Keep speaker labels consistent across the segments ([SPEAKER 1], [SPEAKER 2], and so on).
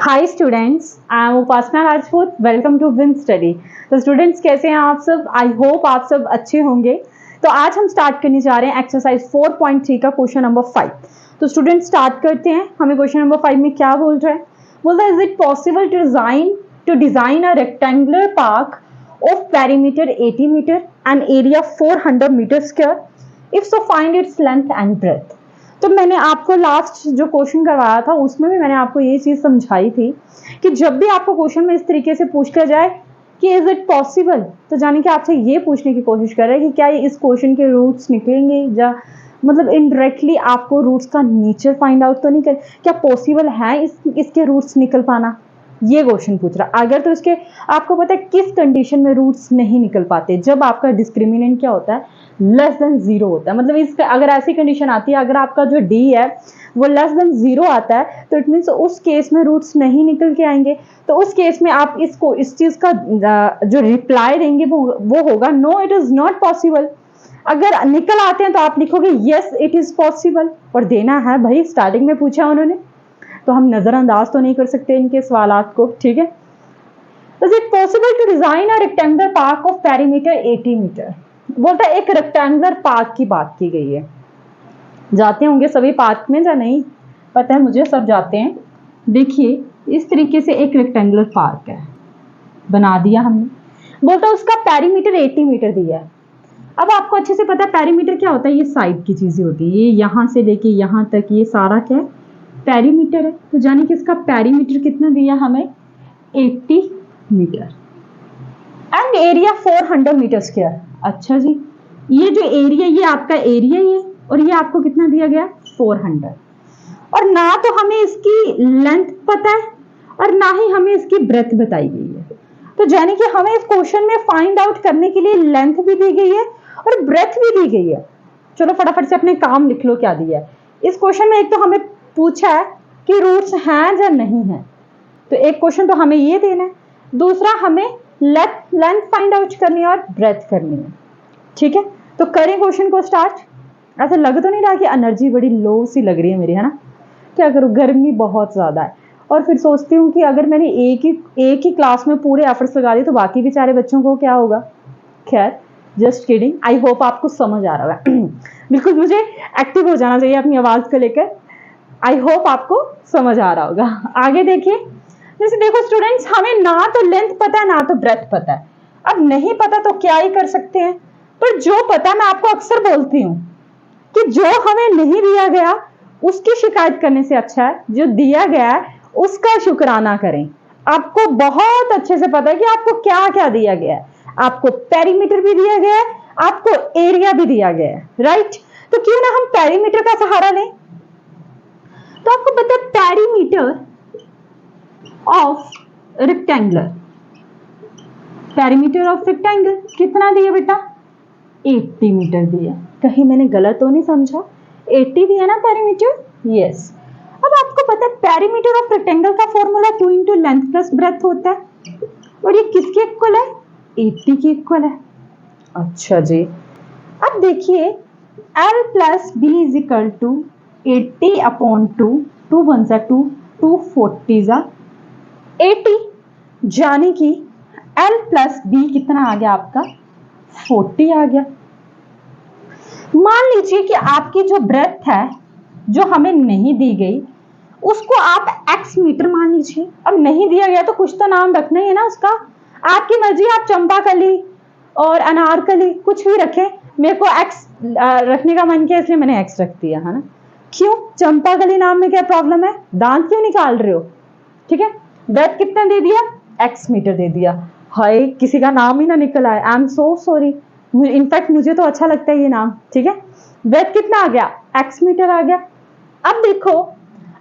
[SPEAKER 1] Hi students, I am Upasana Rajput. Welcome to win study. तो students कैसे हैं आप सब? आई होप आप सब अच्छे होंगे। तो आज हम स्टार्ट करने जा रहे हैं एक्सरसाइज 4.3 का क्वेश्चन नंबर 5। तो स्टूडेंट्स स्टार्ट करते हैं। हमें क्वेश्चन नंबर 5 में क्या बोल रहा है? बोलता है is it possible to design a rectangular park of perimeter 80 metre and area 400 metre square, if so find its length and breadth. तो मैंने आपको लास्ट जो क्वेश्चन करवाया था उसमें भी मैंने आपको ये चीज समझाई थी कि जब भी आपको क्वेश्चन में इस तरीके से पूछा जाए कि इज इट पॉसिबल, तो जाने कि आपसे ये पूछने की कोशिश कर रहे हैं कि क्या इस क्वेश्चन के रूट्स निकलेंगे, या मतलब इनडायरेक्टली आपको रूट्स का नेचर फाइंड आउट तो नहीं कर, क्या पॉसिबल है इसके रूट्स निकल पाना, ये क्वेश्चन पूछ रहा। अगर तो इसके आपको पता है किस कंडीशन में रूट्स नहीं निकल पाते, जब आपका डिस्क्रिमिनेंट क्या होता है, लेस देन 0 होता है। मतलब इसका अगर ऐसी कंडीशन आती है, अगर आपका जो डी है वो लेस देन 0 आता है, तो इट मीन्स उस केस में रूट्स नहीं निकल के आएंगे। तो उस केस में आप इसको इस चीज का जो रिप्लाई देंगे वो होगा no it is not possible. अगर निकल आते हैं तो आप लिखोगे यस इट इज पॉसिबल, और देना है भाई, स्टार्टिंग में पूछा उन्होंने तो हम नजरअंदाज तो नहीं कर सकते इनके सवालात को, ठीक है। Is it possible to design a rectangular park of perimeter 80 metre. बोलता है एक रेक्टेंगुलर पार्क की बात की गई है। जाते होंगे सभी पार्क में या नहीं पता है मुझे, सब जाते हैं। देखिए इस तरीके से एक रेक्टेंगुलर पार्क है, बना दिया हमने। बोलता है उसका पेरीमीटर 80 मीटर दिया है। अब आपको अच्छे से पता है पेरीमीटर क्या होता है, ये साइड की चीजें होती है, ये यहाँ से लेके यहाँ तक ये सारा क्या है, पेरीमीटर है। तो जाने कि इसका पेरीमीटर कितना दिया हमें, 80 metre and area 400 metre square. अच्छा जी, ये जो एरिया ये आपका एरिया ही है, और ये आपको कितना दिया गया, 400। और ना तो हमें इसकी लेंथ पता है और ना ही हमें इसकी ब्रेथ बताई गई है। तो जाने कि हमें इस क्वेश्चन में फाइंड आउट करने के लिए लेंथ भी दी गई है और ब्रेथ भी दी गई है। चलो फटाफट से अपने काम लिख लो क्या दिया है इस क्वेश्चन में। एक तो हमें पूछा है कि रूट्स हैं या नहीं है, तो एक क्वेश्चन तो हमें ये देना है, दूसरा हमें लेंथ फाइंड आउट करनी है और ब्रेथ करनी है, ठीक है। तो करें क्वेश्चन को स्टार्ट। ऐसा लग तो नहीं रहा कि एनर्जी बड़ी लो सी लग रही है मेरी, है ना? क्या करूँ, गर्मी बहुत ज्यादा है, और फिर सोचती हूँ कि अगर मैंने एक ही क्लास में पूरे एफर्ट्स लगा दिए तो बाकी बेचारे बच्चों को क्या होगा। खैर जस्ट किडिंग, आई होप आपको समझ आ रहा है। बिल्कुल मुझे एक्टिव हो जाना चाहिए अपनी आवाज को लेकर। आई होप आपको समझ आ रहा होगा। आगे देखिए, जैसे देखो स्टूडेंट्स, हमें ना तो लेंथ पता है ना तो ब्रेथ पता है। अब नहीं पता तो क्या ही कर सकते हैं, पर जो पता है मैं आपको अक्सर बोलती हूँ कि जो हमें नहीं दिया गया उसकी शिकायत करने से अच्छा है जो दिया गया है उसका शुक्राना करें। आपको बहुत अच्छे से पता है कि आपको क्या क्या दिया गया है। आपको पेरीमीटर भी दिया गया है, आपको एरिया भी दिया गया है, राइट? तो क्यों ना हम पेरीमीटर का सहारा लें। तो आपको पता है perimeter of rectangular, perimeter of rectangle कितना दिया बेटा, 80 मीटर दिया। कहीं मैंने गलत तो नहीं समझा, 80 दिया ना पेरीमीटर, यस। अब आपको पता है पेरीमीटर ऑफ रेक्टेंगल का formula 2 into length plus breadth होता है, और ये किसके इक्वल है, 80 की इक्वल है। अच्छा जी, अब देखिए L plus B is equal to 80 upon 2, 2 1 सा 2, 2 40 सा 80, जाने कि L प्लस बी कितना आ गया आपका, 40 आ गया। मान लीजिए कि आपकी जो ब्रेथ है जो हमें नहीं दी गई उसको आप x मीटर मान लीजिए। अब नहीं दिया गया तो कुछ तो नाम रखना ही है ना उसका, आपकी मर्जी, आप चंपाकली और अनारकली कुछ भी रखें। मेरे को x रखने का मन किया इसलिए मैंने x रख दिया, है ना? क्यों, चंपाकली नाम में क्या प्रॉब्लम है, दांत क्यों निकाल रहे हो, ठीक है। ब्रेथ कितना दे दिया, x मीटर दे दिया। हाय किसी का नाम ही ना निकल आए, I am so sorry. In fact मुझे तो अच्छा लगता है ये नाम, ठीक है। ब्रेथ कितना आ गया, x मीटर आ गया। अब देखो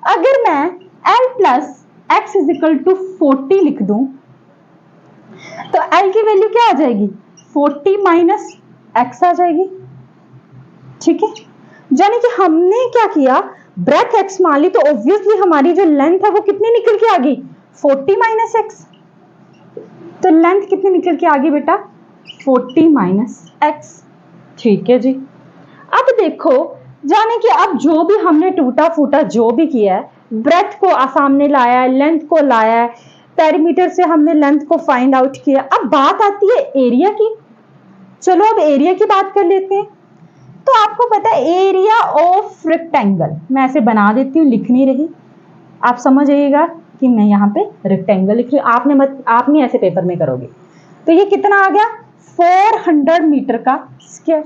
[SPEAKER 1] अगर मैं L plus X is equal to 40 लिख दूं तो L की वैल्यू क्या आ जाएगी, 40 माइनस x आ जाएगी, ठीक है। यानी कि हमने क्या किया, ब्रेथ x मान ली तो ऑब्वियसली हमारी जो लेंथ है वो कितनी निकल के आ गई, 40 माइनस x। तो लेंथ कितनी निकल के आ गई बेटा, 40 माइनस x, ठीक है जी। अब देखो जाने कि अब जो भी हमने टूटा फूटा जो भी किया है ब्रेथ को सामने लाया है, लेंथ को लाया है, पेरीमीटर से हमने लेंथ को फाइंड आउट किया। अब बात आती है एरिया की। चलो अब एरिया की बात कर लेते हैं। तो आपको पता है एरिया ऑफ रेक्टेंगल, मैं ऐसे बना देती हूँ, लिख नहीं रही, आप समझ आइएगा कि मैं यहाँ पे रेक्टेंगल लिख रही हूँ, आपने ऐसे पेपर में करोगे। तो ये कितना आ गया 400 मीटर का स्क्वायर।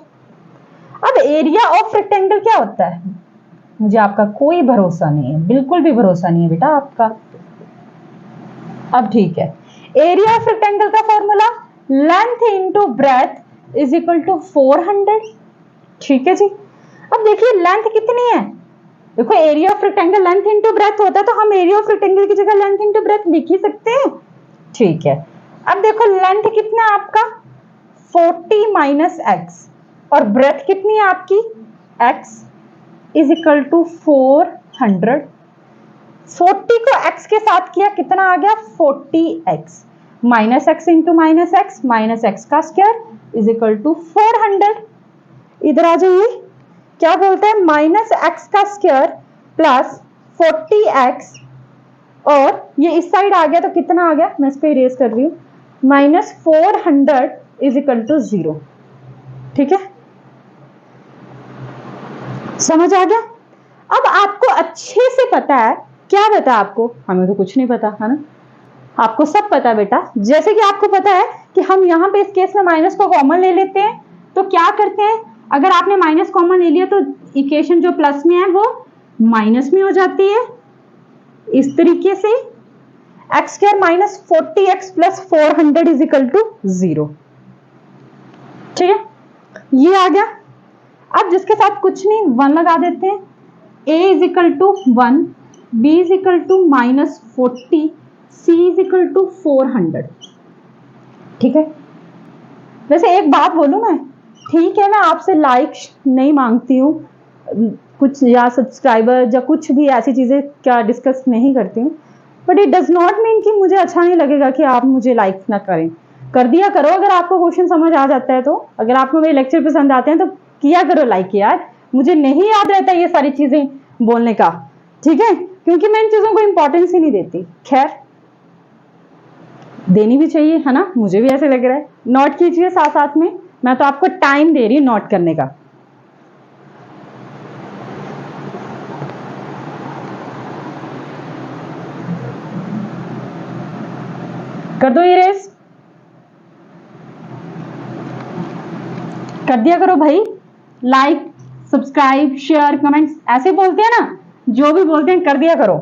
[SPEAKER 1] अब एरिया ऑफ रेक्टेंगल क्या होता है, मुझे आपका कोई भरोसा नहीं है, बिल्कुल भी भरोसा नहीं है बेटा आपका। अब ठीक है, एरिया ऑफ रेक्टेंगल का formula length into breadth is equal to 400। ठीक है जी। अब देखिए लेंथ कितनी है, देखो area of rectangle length into breath होता है, तो हम एरिया ऑफ रेक्टेंगल की जगह लेंथ इंटू ब्रेथ लिख ही सकते हैं। ठीक है, अब देखो लेंथ कितना है आपका 40 माइनस एक्स, और ब्रेथ कितनी है आपकी x इज इक्वल टू 400। 40 को x के साथ किया, कितना आ गया 40x minus x into minus x का स्क्वायर इज इक्वल टू 400। इधर आ जाइए, क्या बोलते हैं माइनस एक्स का स्क्वायर प्लस 40x, और ये इस साइड आ गया तो कितना आ गया, मैं इस पे इरेज कर रही हूँ, माइनस 400 इज इक्वल टू 0। ठीक है, समझ आ गया। अब आपको अच्छे से पता है, क्या पता है आपको, हमें तो कुछ नहीं पता है ना, आपको सब पता है बेटा। जैसे कि आपको पता है कि हम यहाँ पे इस केस में माइनस को कॉमन ले लेते हैं, तो क्या करते हैं, अगर आपने माइनस कॉमन ले लिया तो इक्वेशन जो प्लस में है वो माइनस में हो जाती है, इस तरीके से X square minus 40x plus 400 is equal to 0। ठीक है, ये आ गया। अब जिसके साथ कुछ नहीं 1 लगा देते हैं, a is equal to 1, b is equal to minus 40, c is equal to 400। ठीक है, वैसे एक बात बोलूं मैं, ठीक है मैं आपसे लाइक नहीं मांगती हूँ कुछ, या सब्सक्राइबर या कुछ भी ऐसी चीजें क्या डिस्कस नहीं करती हूँ, but it does not mean कि मुझे अच्छा नहीं लगेगा कि आप मुझे लाइक ना करें। कर दिया करो अगर आपको क्वेश्चन समझ आ जाता है तो, अगर आपको मेरे लेक्चर पसंद आते हैं तो किया करो लाइक यार, मुझे नहीं याद रहता ये सारी चीजें बोलने का। ठीक है, क्योंकि मैं इन चीजों को इंपॉर्टेंस ही नहीं देती। खैर देनी भी चाहिए है ना, मुझे भी ऐसे लग रहा है। नोट कीजिए साथ साथ में, मैं तो आपको टाइम दे रही हूँ नोट करने का। कर दो इरेज, कर दिया करो भाई, लाइक सब्सक्राइब शेयर कमेंट्स ऐसे बोलते हैं ना, जो भी बोलते हैं कर दिया करो,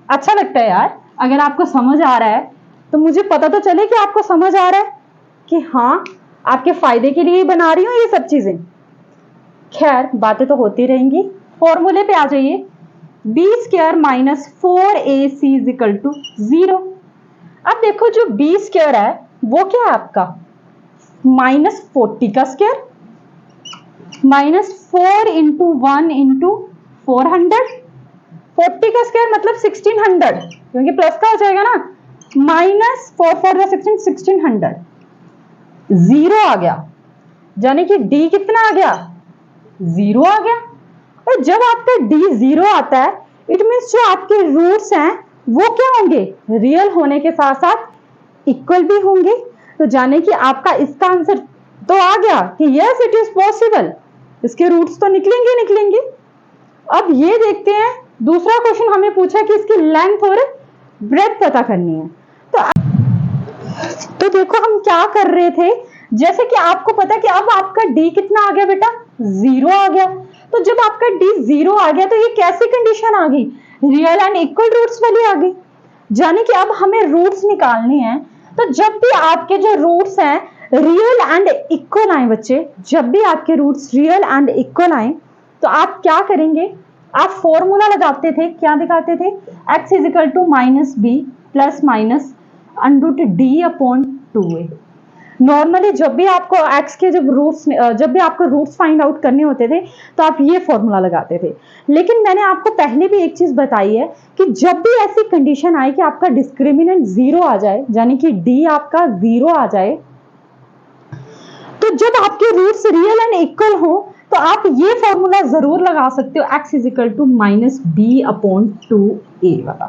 [SPEAKER 1] अच्छा लगता है यार। अगर आपको समझ आ रहा है तो मुझे पता तो चले कि आपको समझ आ रहा है, कि हाँ आपके फायदे के लिए ही बना रही हूँ ये सब चीजें। खैर बातें तो होती रहेंगी, फॉर्मूले पे आ जाइए, B square minus 4ac is equal to 0। अब देखो जो बी स्क्वायर है वो क्या है आपका माइनस 40 का स्क्वायर माइनस 4 इंटू 1 इंटू 400, 40 का स्क्वायर मतलब 1600, क्योंकि प्लस का हो जाएगा ना, माइनस 4 4 1600, 0 आ गया, यानी कि डी कितना आ गया 0 आ गया। और जब आपका डी 0 आता है इट मीन्स जो आपके रूट्स हैं वो क्या होंगे, रियल होने के साथ साथ इक्वल भी होंगे। तो जाने कि आपका इसका आंसर तो आ गया कि यस इट इज पॉसिबल, इसके रूट्स तो निकलेंगे। अब ये देखते हैं दूसरा क्वेश्चन हमें पूछा कि इसकी लेंथ और ब्रेथ पता करनी है। तो देखो हम क्या कर रहे थे, जैसे कि आपको पता कि अब आपका डी कितना आ गया बेटा 0 आ गया। तो जब आपका डी 0 आ गया तो ये कैसी कंडीशन आ गई, रियल एंड इक्वल रूट्स वाली आ गई। जाने कि अब हमें रूट्स निकालने हैं, तो जब भी आपके जो रूट्स हैं रियल एंड इक्वल आए बच्चे, जब भी आपके रूट्स रियल एंड इक्वल आए तो आप क्या करेंगे, आप फॉर्मूला लगाते थे, क्या दिखाते थे, x is equal to minus B plus minus under D upon 2a। Normally जब भी आपको x के जब भी आपको रूट्स फाइंड आउट करने होते थे तो आप ये फॉर्मूला लगाते थे। लेकिन मैंने आपको पहले भी एक चीज बताई है कि जब भी ऐसी कंडीशन आए कि आपका डिस्क्रिमिनेंट 0 आ जाए, यानी कि d आपका 0 आ जाए, तो जब आपके रूट्स रियल एंड इक्वल हो तो आप ये फॉर्मूला जरूर लगा सकते हो, x is equal to minus B upon 2a वाला,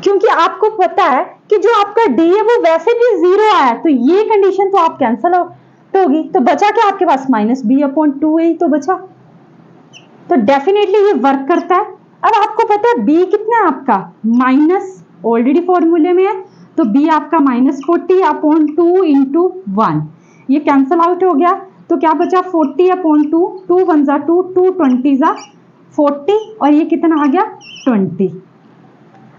[SPEAKER 1] क्योंकि आपको पता है कि जो आपका d है वो वैसे भी 0 आया, तो ये कंडीशन तो आप कैंसिल होगी, तो बचा क्या आपके पास माइनस बी अपॉन 2a तो बचा, तो डेफिनेटली ये वर्क करता है। अब आपको पता है b कितना है आपका माइनस, ऑलरेडी फॉर्मूले में है, तो b आपका माइनस 40 अपॉन 2 इंटू 1, ये कैंसिल आउट हो गया, तो क्या बचा 40 अपॉन 2, 2 1 जा 2, 2 20 जा 40, और ये कितना आ गया 20।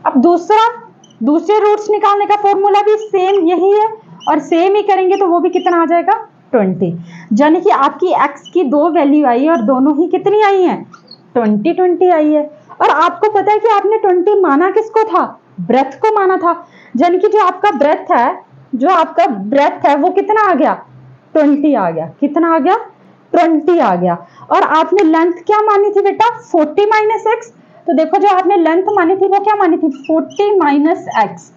[SPEAKER 1] अब दूसरे रूट्स निकालने का फॉर्मूला भी सेम यही है, और सेम ही करेंगे तो वो भी कितना आ जाएगा 20, यानी कि आपकी x की दो वैल्यू आई है और दोनों ही कितनी आई है 20 20 आई है। और आपको पता है कि आपने 20 माना किसको था, ब्रेथ को माना था, यानी कि जो आपका ब्रेथ है वो कितना आ गया 20 आ गया, कितना आ गया 20 आ गया। और आपने लेंथ क्या मानी थी बेटा 40 माइनस एक्स, तो देखो जो आपने लेंथ मानी थी वो क्या मानी थी 40 माइनस एक्स,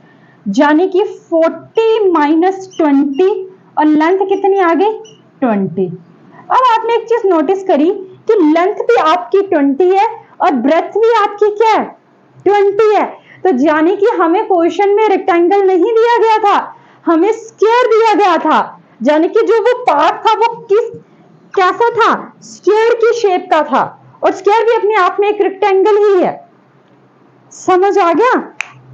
[SPEAKER 1] यानी कि 40 माइनस 20, और लेंथ कितनी आ गई 20। अब आपने एक चीज नोटिस करी कि लेंथ भी आपकी 20 है और ब्रेथ भी आपकी क्या है 20 है, तो यानी कि हमें क्वेश्चन में रेक्टेंगल नहीं दिया गया था, हमें स्क्वायर दिया गया था, यानी कि जो वो पार्ट था वो कैसा था स्क्वायर की शेप का था, और स्क्वायर भी अपने आप में एक रेक्टेंगल ही है, समझ आ गया।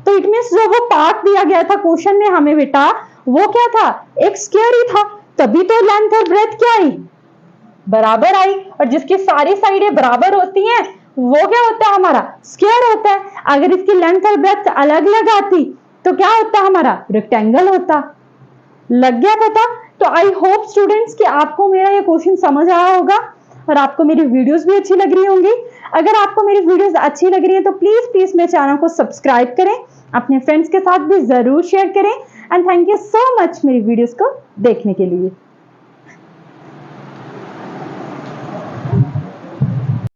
[SPEAKER 1] तो इट मींस जो वो पार्ट दिया गया था क्वेश्चन में हमें बेटा वो क्या था एक स्क्वायर ही था, तभी तो लेंथ और ब्रेथ क्या आई बराबर आई, और जिसकी सारी साइडें बराबर होती हैं वो क्या होता है हमारा स्क्वायर होता है। अगर इसकी लेंथ और ब्रेथ अलग अलग आती तो क्या होता हमारा रेक्टेंगल होता। लग गया पता। तो आई होप स्टूडेंट्स कि आपको मेरा ये क्वेश्चन समझ आया होगा और आपको मेरी वीडियोस भी अच्छी लग रही होंगी। अगर आपको मेरी वीडियोस अच्छी लग रही है तो प्लीज मेरे चैनल को सब्सक्राइब करें, अपने फ्रेंड्स के साथ भी जरूर शेयर करें, and thank you so much मेरी वीडियोस को देखने के लिए।